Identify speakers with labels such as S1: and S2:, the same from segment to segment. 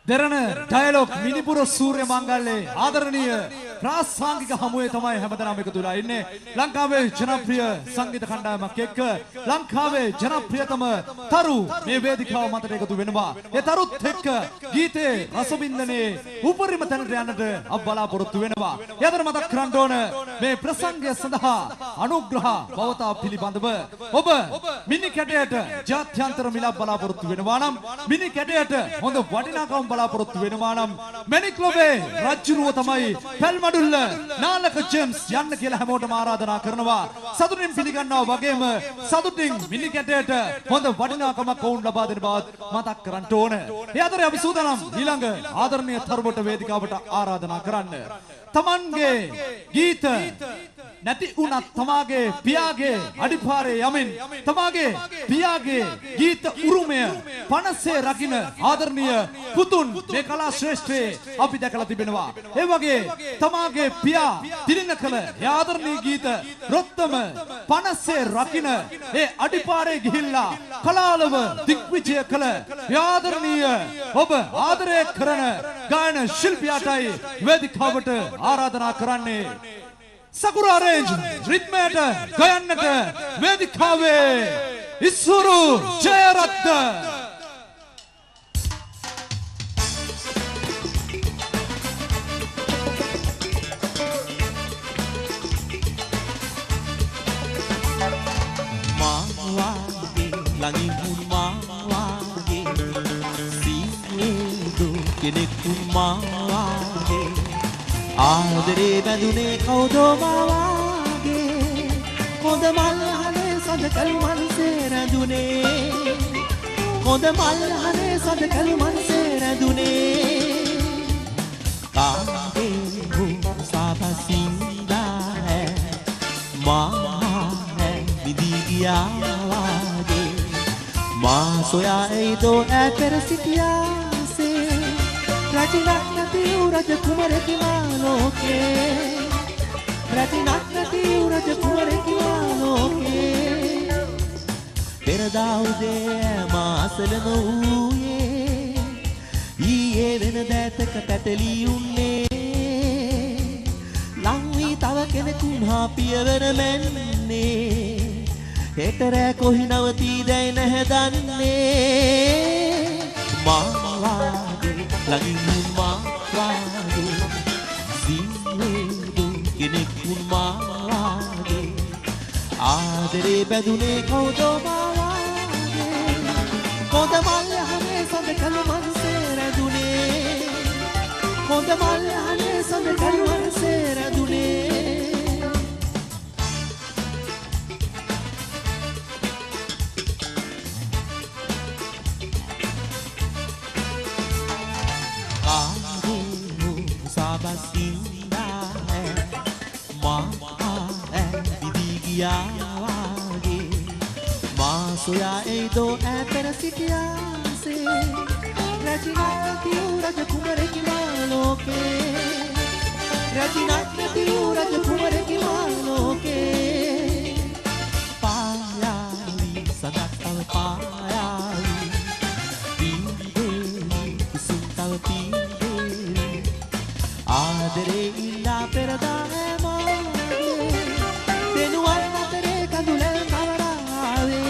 S1: දෙරණ dialogue මිනිපුර සූර්ය මංගල්‍යයේ ආදරණීය ප්‍රාසංගික හමුවේ තමයි හැමදෙනාම එකතු වෙලා ඉන්නේ. ලංකාවේ ජනප්‍රිය සංගීත කණ්ඩායමක් එක්ක ලංකාවේ ජනප්‍රියතම තරු මේ වේදිකාව මතට එකතු වෙනවා. ඒ තරුත් එක්ක ගීතේ රසවින්දනයේ උපරිම තැනට යන්නට අප බලාපොරොත්තු වෙනවා. එතන මතක් කරන්න ඕන මේ ප්‍රසංගය සඳහා අනුග්‍රහ බවතා පිළිබඳව ඔබ මිනි කැටයට ජාත්‍යන්තර මිලක් බලාපොරොත්තු වෙනවා නම් මිනි කැටයට හොඳ වටිනාකම් බලාපොරොත්තු වෙනවා නම් මැනික්ලොබේ රජුරුව තමයි පැල්මඩුල්ල නාලක ජේම්ස් යන්න කියලා හැමෝටම ආරාධනා කරනවා. සතුටින් පිළිගන්නවා වගේම සතුටින් මිනි කැටයට හොඳ වටිනාකමක් වුන් ලබා දෙන බවත් මතක් කරන්න ඕන. ඒ අතරේ අපි සූදානම් ඊළඟ ආදරණීය තරුවට වේදිකාවට ආරාධනා කරන්න. තමන්ගේ ගීත නැති වුණත් තමාගේ පියාගේ අඩිපාරේ යමින් තමාගේ පියාගේ ගීත උරුමය පනසේ රකින්න ආදරණීය පුතුන් මේ කලා ශ්‍රේෂ්ඨයේ අපි දැකලා තිබෙනවා. ඒ වගේ තමාගේ පියා දිලින කළ ආදරණීය ගීත රොත්තම පනසේ රකින්න ඒ අඩිපාරේ ගිහිල්ලා කලාලව දිග්විජය කළ ආදරණීය ඔබ ආදරය කරන ගායන ශිල්පියාටයි වේදිකාවට ආරාධනා කරන්නේ. Sakura Range රිද්මයට ගයන්නට වේදිකාවේ ඉස්සුරු ජයරත්න
S2: මාවාගේ ළඟින් මාවාගේ සීනේදු කෙනෙක් මාවාගේ ආදරේ බැඳුනේ කවුදෝ මාවාගේ හොඳ මල් හනේ සඳකල් මනසේ රැඳුනේ හොඳ මල් හනේ සඳකල් මනසේ රැඳුනේ කාගේ සාපසින්දා है माँ है विधि किया वागे माँ सोया ए दो ए तेरे सिटिया से रजनाती रज कुमार की मानो के रजनाती रज कुमार की मानो के तेरा दाऊदे मासल नौये ये वेन दैत कटली उन्ने लंगी तव केने कुन्हा पियवर मैंने हेटरे कोई नवती दे नह दन्ने मावागे लगी मावागे सीने दो केने कुन मावागे आदरे बेदुने कौदो मावागे कौद माल हमें संग कल मन से रदुने कौद माल हमें संग कल मन से रदुने साबसिंदा है माँ है विधि किया वागे माँ सोया ए दो ए तेरा सिटिया से रजनाती रज कुमार की मानो के रजनाती रज कुमार की मानो के पायाली सदा तव पायाली पींदेली कुसुम तव पींदेली आदरे इल्ला परदा है मागे देनुवन अतरे कंदुले कवरावे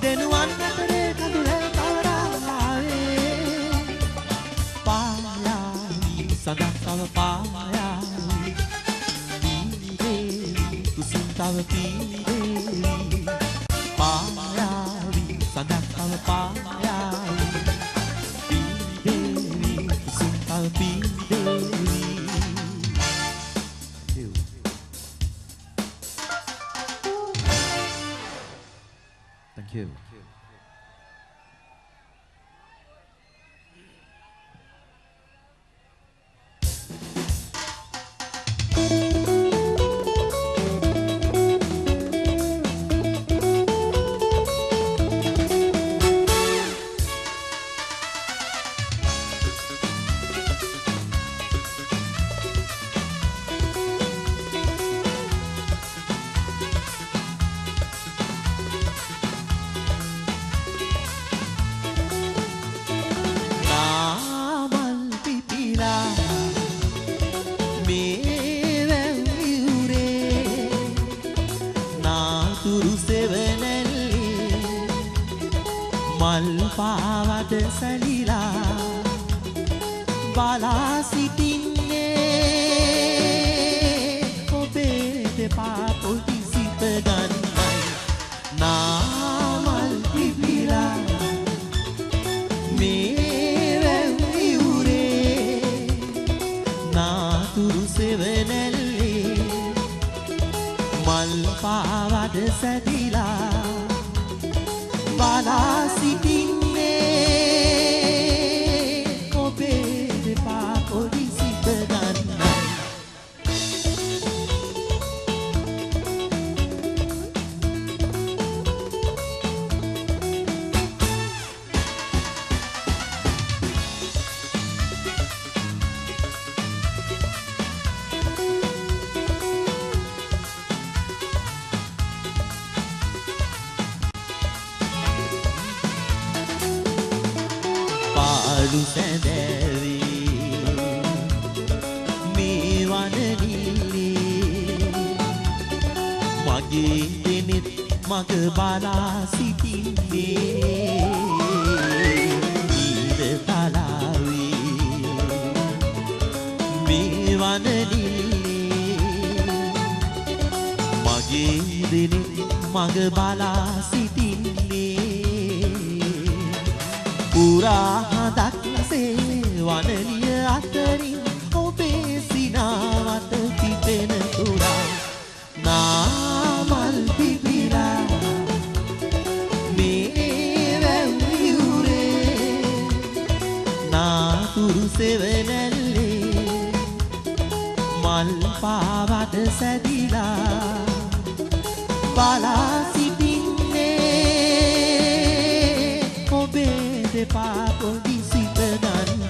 S2: देनुवन अतरे कंदुले कवरावे पायाली सदा तव पायाली पींदेली कुसुम तव पींदेली पायाली सदा तव पायाली पींदेली कुसुम तव पींदेली
S1: Thank you.
S2: මල් පාවඩ සැලිලා බලා සිටින්නේ ඔබේ දෙපා පොඩි සිත ගන්නයි නාමල් පිපිලා මේ වැව්විවුරේ නාතුරු සෙවණැල්ලේ මල් පාවඩ සැදිලා බලා සිටින්නේ ඔබේ දෙපා පොඩි සිත ගන්නයි පාළු සැඳෑවේ මේ වනනිල්ලේ මගේ දෙනෙත් මග බලා සිටින්නේ ඊද තලාවේ මේ වනනිල්ලේ මගේ දෙනෙත් මග බලා සිටින්නේ පුරා හදක්සේ වනලිය අතරින් ඔබේ සිනාවට පිපෙන තුරා නාමල් පිපිලා මේ වැව්විවුරේ නාතුරු සෙවණැල්ලේ මල් පාවඩ සැදිලා බලා සිටින්නේ ඔබේ දෙපා පොඩි සිත ගන්නයි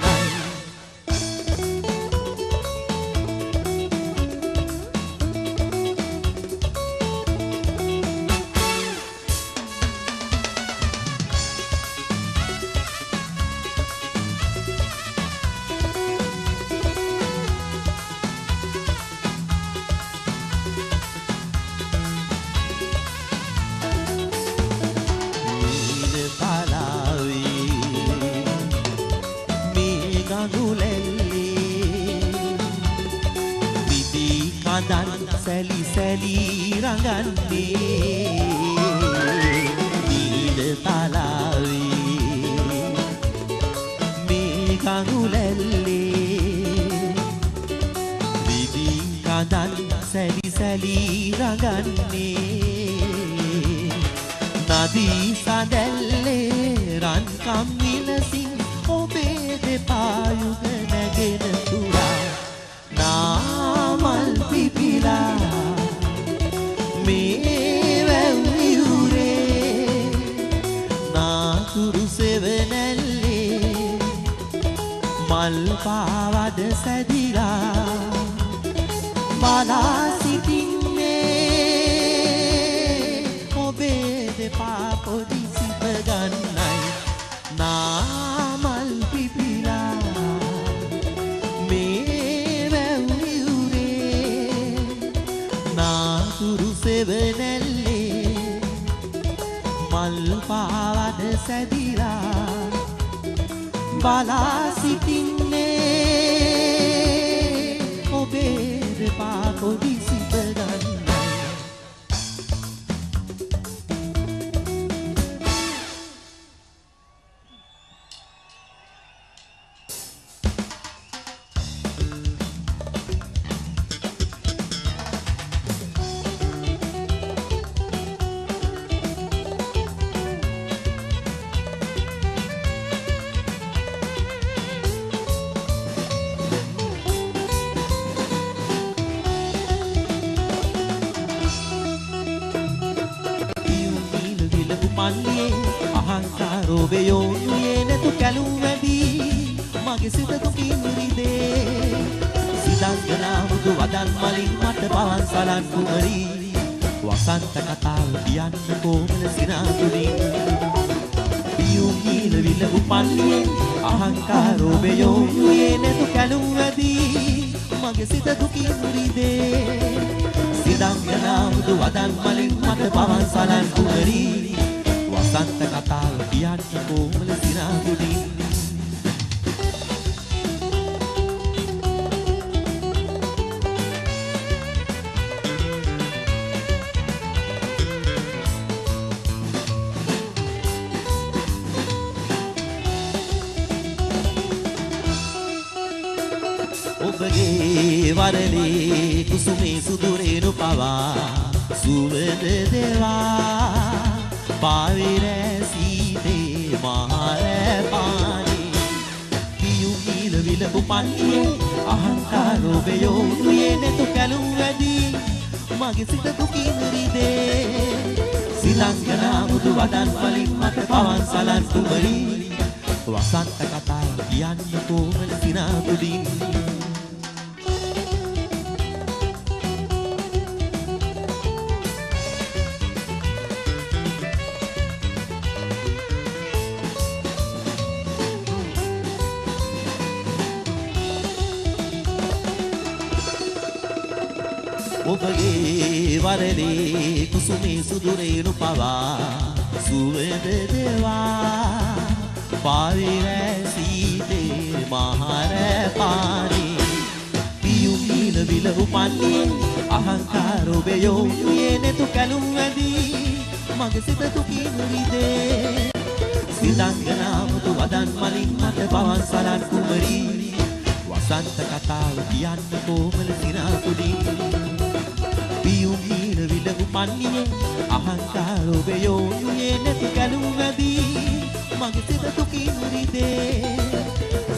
S2: සැලි සැලි රඟන්නේ නීල තලාවේ මේ කඟුලැල්ලේ දිවි කඳන් සැලි සැලි රඟන්නේ නදී සඳැල්ලේ රන් කම්මිලසින් ඔබේ දෙපා යුග නැගෙන තුරා නාමල් පිපිලා මේ වැව්විවුරේ නාතුරු සෙවණැල්ලේ මල් පාවඩ සැදිලා බලා සිටින්නේ ඔබේ දෙපා පොඩි සිත ගන්නයි නාමල් පිපිලා නාතුරු සෙවණැල්ලේ මල් පාවඩ සැදිලා බලා සිටින්නේ ඔබේ දෙපා පොඩි සිත ගන්නයි අහංකාරෝ වේයෝනුයේ නැතු කැලුම් වැඩි මගේ සිත දුකින් රිදේ සිතංගනා මුදු වදන් මලින් මට පවන් සලන් කුමරි වසන්ත කතාව කියන්න කොමල සිනාතුලින් පියුම් ගීල විල උපන්නේ අහංකාරෝ වේයෝනුයේ නැතු කැලුම් වැඩි මගේ සිත දුකින් රිදේ සිතංගනා මුදු වදන් මලින් මට පවන් සලන් කුමරි වසන්ත කතාව කියන්න ඔබගේ වරලේ කුසුමේ සුදුරේනු පවා සුවඳ දෙවා පාවිරෑ සීතේ මහරෑ පානේ පියුම් නීල විලපු පන්තියේ අහංකාරෝබයෝ උයේ නැතු කැලුම් වැඩි මගේ සිත දුකින් රිදේ සිලංගනා මුදු වදන් වලින් මට පවන් සලන් කුමරි වසන්ත කතාව කියන්න කොමල සිනාතුඩින් ඔබගේ වරලේ කුසුමේ සුදුරේනු පවා සුවඳ දෙවා පාවිරෑ සීතේ මහරෑ පානේ පියුම් නීල විල උපන්නේ අහංකාරෝබයෝ උයේ නැතු කැලුම් වැඩි මගේ සිත දුකින් රිදේ සිතංගනා මුතු වදන් මලින් මට පවන් සලන් කුමරි වසන්ත කතාව කියන්න කොමල සිනාතුඩින් පියුම් නීල විල උපන්නේ අහංකාරෝබයෝ උයේ නැතු කැලුම් වැඩි මගේ සිත දුකින් රිදේ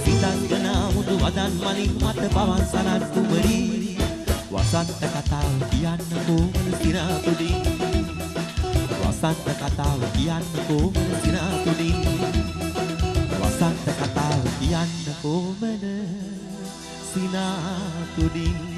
S2: සිතංගනා මුදු වදන් මලින් මට පවන් සලන් කුමරි වසන්ත කතාව කියන්න කොමල සිනාතුඩින් වසන්ත කතාව කියන්න කොමල සිනාතුඩින් වසන්ත කතාව කියන්න කොමල සිනාතුඩින්